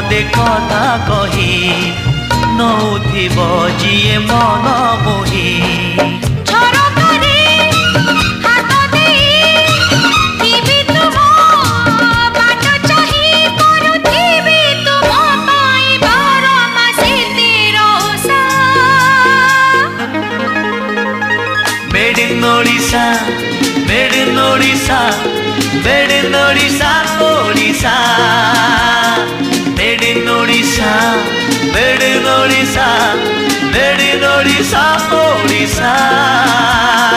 पदे कथा कही नौथिब जिए मन मोही Odisha, made in Odisha, made in Odisha, Odisha, made in Odisha, made in Odisha, made in Odisha, Odisha.